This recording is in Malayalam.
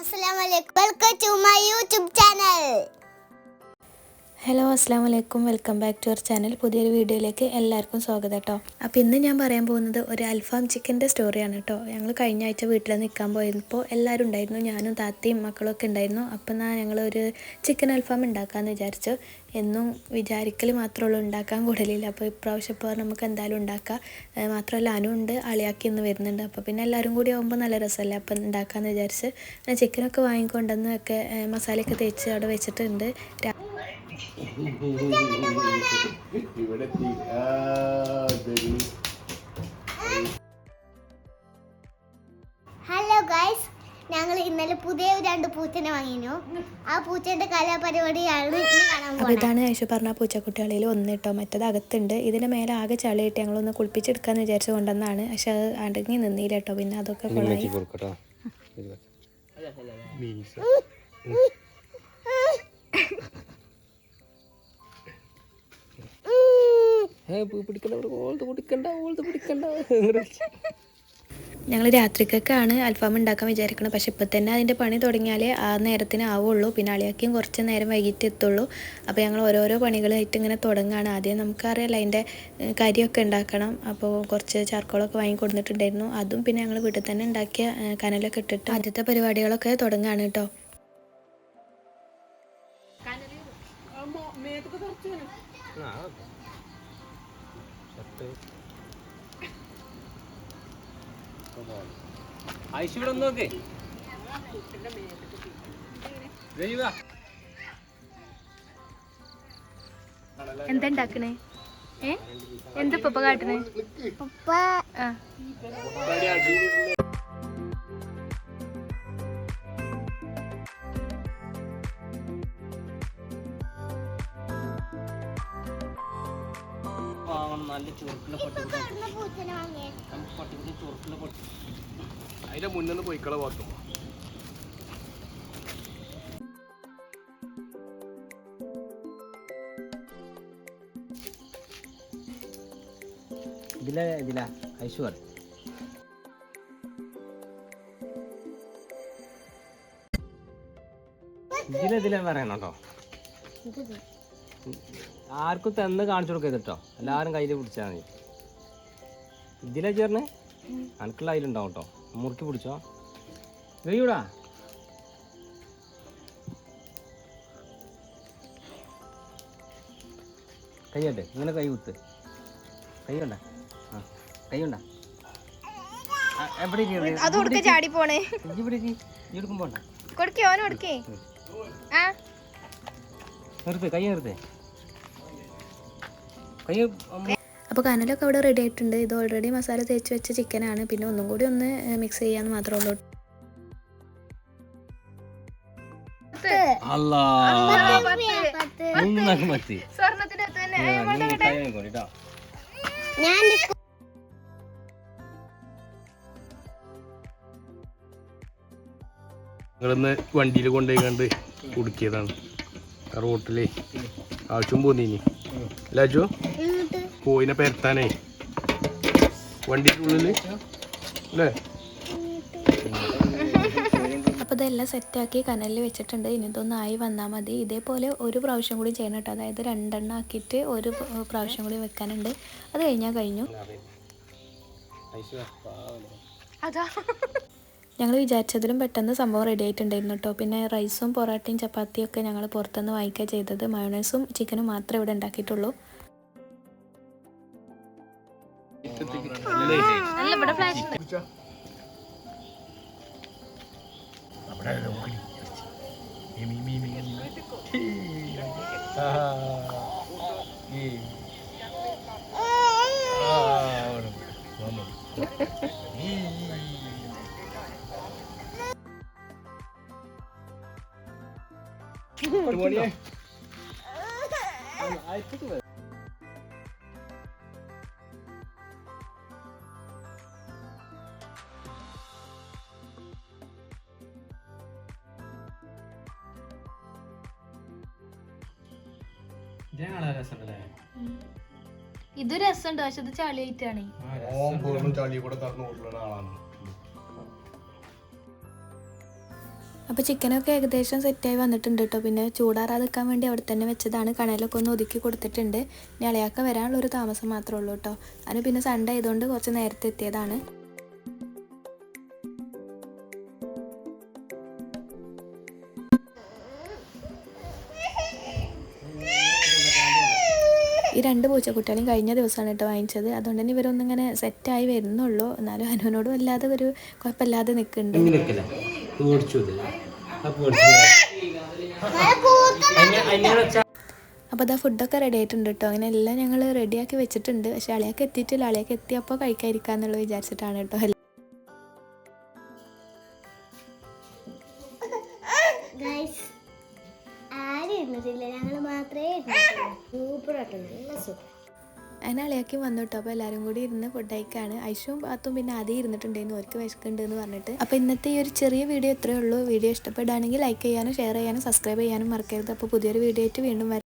Assalamualaikum. Welcome to my YouTube channel. Hello അസ്സാം വലൈക്കും, welcome back to our channel. പുതിയൊരു വീഡിയോയിലേക്ക് എല്ലാവർക്കും സ്വാഗതം കേട്ടോ. അപ്പോൾ ഇന്ന് ഞാൻ പറയാൻ പോകുന്നത് ഒരു അൽഫാം ചിക്കൻ്റെ സ്റ്റോറിയാണ് കേട്ടോ. ഞങ്ങൾ കഴിഞ്ഞ ആഴ്ച വീട്ടിൽ നിൽക്കാൻ പോയപ്പോൾ എല്ലാവരും ഉണ്ടായിരുന്നു, ഞാനും താത്തയും മക്കളൊക്കെ ഉണ്ടായിരുന്നു. അപ്പോൾ ഞങ്ങൾ ഒരു ചിക്കൻ അൽഫാം ഉണ്ടാക്കാമെന്ന് വിചാരിച്ചു. എന്നും വിചാരിക്കൽ മാത്രമുള്ളൂ, ഉണ്ടാക്കാൻ കൂടലില്ല. അപ്പോൾ ഇപ്രാവശ്യം ഇപ്പോൾ നമുക്ക് എന്തായാലും ഉണ്ടാക്കാം. മാത്രമല്ല അനു ഉണ്ട്, അളിയാക്കി ഇന്ന് വരുന്നുണ്ട്. അപ്പോൾ പിന്നെ എല്ലാവരും കൂടി ആകുമ്പോൾ നല്ല രസമല്ലേ. അപ്പോൾ ഉണ്ടാക്കാമെന്ന് വിചാരിച്ച് ചിക്കനൊക്കെ വാങ്ങിക്കൊണ്ടുവന്ന് ഒക്കെ മസാലയൊക്കെ തേച്ച് അവിടെ വെച്ചിട്ടുണ്ട്. ഹലോ ഗൈസ്, ഞങ്ങൾ ഇന്നലെ പുതിയ രണ്ട് പൂച്ചനെ വാങ്ങിനു. ആ പൂച്ചന്റെ കലാപരിപാടിയാണ് കാണാൻ പോകുന്നത്. ഇതാണ് ഐഷു പറഞ്ഞ പൂച്ചക്കുട്ടികളിൽ ഒന്ന് കേട്ടോ. മറ്റത് അകത്തുണ്ട്. ഇതിന്റെ മേലെ ആകെ ചളിയിട്ട് ഞങ്ങളൊന്ന് കുളിപ്പിച്ചെടുക്കാന്ന് വിചാരിച്ചു കൊണ്ടുവന്നാണ്. പക്ഷെ അത് അടങ്ങി നിന്നില്ല കേട്ടോ. പിന്നെ അതൊക്കെ കൊള്ളായി. ഞങ്ങൾ രാത്രിക്കൊക്കെയാണ് അൽഫാം ഉണ്ടാക്കാൻ വിചാരിക്കുന്നത്. പക്ഷെ ഇപ്പം തന്നെ അതിൻ്റെ പണി തുടങ്ങിയാലേ ആ നേരത്തിന് ആവുള്ളൂ. പിന്നെ അളിയാക്കിയും കുറച്ച് നേരം വൈകിട്ട് എത്തുള്ളൂ. അപ്പോൾ ഞങ്ങൾ ഓരോരോ പണികളായിട്ട് ഇങ്ങനെ തുടങ്ങുകയാണ്. ആദ്യം നമുക്കറിയാലോ അതിൻ്റെ കരിയൊക്കെ ഉണ്ടാക്കണം. അപ്പോൾ കുറച്ച് ചാർക്കോളൊക്കെ വാങ്ങി കൊടുത്തിട്ടുണ്ടായിരുന്നു. അതും പിന്നെ ഞങ്ങൾ വീട്ടിൽ തന്നെ ഉണ്ടാക്കിയ കനലൊക്കെ ഇട്ടിട്ട് ആദ്യത്തെ പരിപാടികളൊക്കെ തുടങ്ങുകയാണ് കേട്ടോ. എന്താ ഉണ്ടാക്കണേ? എന്താ പപ്പ കാട്ടണേ? നല്ല ചൊറുക്കുള്ള അതിന്റെ മുന്നിൽ പോയിക്കള പാത്തു. ഇതില ഐശു പറ ഇതിലെതിലെ പറയണോ? ആർക്കും തന്ന് കാണിച്ചു കൊടുക്കരുത് കേട്ടോ. എല്ലാവരും കയ്യിൽ പിടിച്ചാൽ മതി. ഇതിലെ ചേർന്ന് അനക്കുള്ള അതിലുണ്ടാവും കേട്ടോ. മുറുക്കി പിടിച്ചോ. കഴിയൂടാ. കൈയ്യട്ടെ, ഇങ്ങനെ കൈ കുത്ത്. കൈയുണ്ട? ആ കൈയുണ്ട? എവിടെ ചാടി പോണേ? എടുക്കുമ്പോണ്ട നിർത്ത്, കൈ നിർത്ത്. അപ്പോൾ കനലൊക്കെ അവിടെ റെഡി ആയിട്ടുണ്ട്. ഇത് ഓൾറെഡി മസാല തേച്ച് വെച്ച ചിക്കനാണ്. പിന്നെ ഒന്നും കൂടി ഒന്ന് മിക്സ് ചെയ്യാന്ന് മാത്രമേ ഉള്ളൂ. നിങ്ങളിന്ന് വണ്ടിയിൽ കൊണ്ടുപോയിക്കണ്ട് കുടുക്കിയതാണ്. റോട്ടിലേ ആവശ്യം പോന്നീനി ലാജു കോയിനെ പെരത്താനേ വണ്ടിയുടെ ഉള്ളില് അല്ലേ. അപ്പോൾ ഇതെല്ലാം സെറ്റാക്കി കനലിൽ വെച്ചിട്ടുണ്ട്. ഇനി ഇതൊന്നും ആയി വന്നാൽ മതി. ഇതേപോലെ ഒരു പ്രാവശ്യം കൂടി ചെയ്യണം കേട്ടോ. അതായത് 2 എണ്ണം ആക്കിയിട്ട് ഒരു പ്രാവശ്യം കൂടി വെക്കാനുണ്ട്. അത് കഴിഞ്ഞാൽ കഴിഞ്ഞു. ഞങ്ങൾ വിചാരിച്ചതിലും പെട്ടെന്ന് സംഭവം റെഡി ആയിട്ടുണ്ടായിരുന്നു കേട്ടോ. പിന്നെ റൈസും പൊറോട്ടയും ചപ്പാത്തിയും ഒക്കെ ഞങ്ങൾ പുറത്തുനിന്ന് വാങ്ങിക്കുക ചെയ്തത്. മയോണൈസും ചിക്കനും മാത്രമേ ഇവിടെ ഉണ്ടാക്കിയിട്ടുള്ളൂ. ഇത് രസമുണ്ട്, പക്ഷെ ഇത് ചളിയായിട്ടാണ്. അപ്പോൾ ചിക്കനൊക്കെ ഏകദേശം സെറ്റായി വന്നിട്ടുണ്ട് കേട്ടോ. പിന്നെ ചൂടാറാതിരിക്കാൻ വേണ്ടി അവിടെ തന്നെ വെച്ചതാണ്. കണയിലൊക്കെ ഒന്ന് ഒതുക്കി കൊടുത്തിട്ടുണ്ട്. ഇനി അളിയാക്ക വരാനുള്ളൊരു താമസം മാത്രമേ ഉള്ളൂ കേട്ടോ. അതിന് പിന്നെ സൺഡേ ആയതുകൊണ്ട് കുറച്ച് നേരത്തെ എത്തിയതാണ്. ഈ 2 പൂച്ചക്കുട്ടികളും കഴിഞ്ഞ ദിവസമാണ് കേട്ടോ വാങ്ങിച്ചത്. അതുകൊണ്ട് തന്നെ ഇവരൊന്നും ഇങ്ങനെ സെറ്റായി വരുന്നുള്ളൂ. എന്നാലും അനുവിനോടും അല്ലാതെ ഒരു കുഴപ്പമില്ലാതെ നിൽക്കുന്നുണ്ട്. അപ്പോൾ അതാ ഫുഡൊക്കെ റെഡി ആയിട്ടുണ്ട് കേട്ടോ. അങ്ങനെ എല്ലാം ഞങ്ങൾ റെഡിയാക്കി വെച്ചിട്ടുണ്ട്. പക്ഷേ അളിയാക്ക് എത്തിയിട്ടില്ല. അളിയാക്ക് എത്തിയപ്പോൾ കഴിക്കാതിരിക്കാന്നുള്ളത് വിചാരിച്ചിട്ടാണ് കേട്ടോ. ഞങ്ങൾ മാത്രമേ അതിന് അളിയാക്കി വന്നു കേട്ടോ. അപ്പോൾ എല്ലാവരും കൂടി ഇരുന്ന് ഫുഡ് കഴിക്കാണ്. ഐഷും പാത്തും പിന്നെ ആദ്യം ഇരുന്നിട്ടുണ്ടായിരുന്നു, അവർക്ക് വിശക്കുന്നുണ്ട് എന്ന് പറഞ്ഞിട്ട്. അപ്പോൾ ഇന്നത്തെ ഈ ഒരു ചെറിയ വീഡിയോ ഇത്രയേ ഉള്ളൂ. വീഡിയോ ഇഷ്ടപ്പെടുകയാണെങ്കിൽ ലൈക്ക് ചെയ്യാനും ഷെയർ ചെയ്യാനും സബ്സ്ക്രൈബ് ചെയ്യാനും മറക്കരുത്. അപ്പോൾ പുതിയൊരു വീഡിയോ ആയിട്ട് വീണ്ടും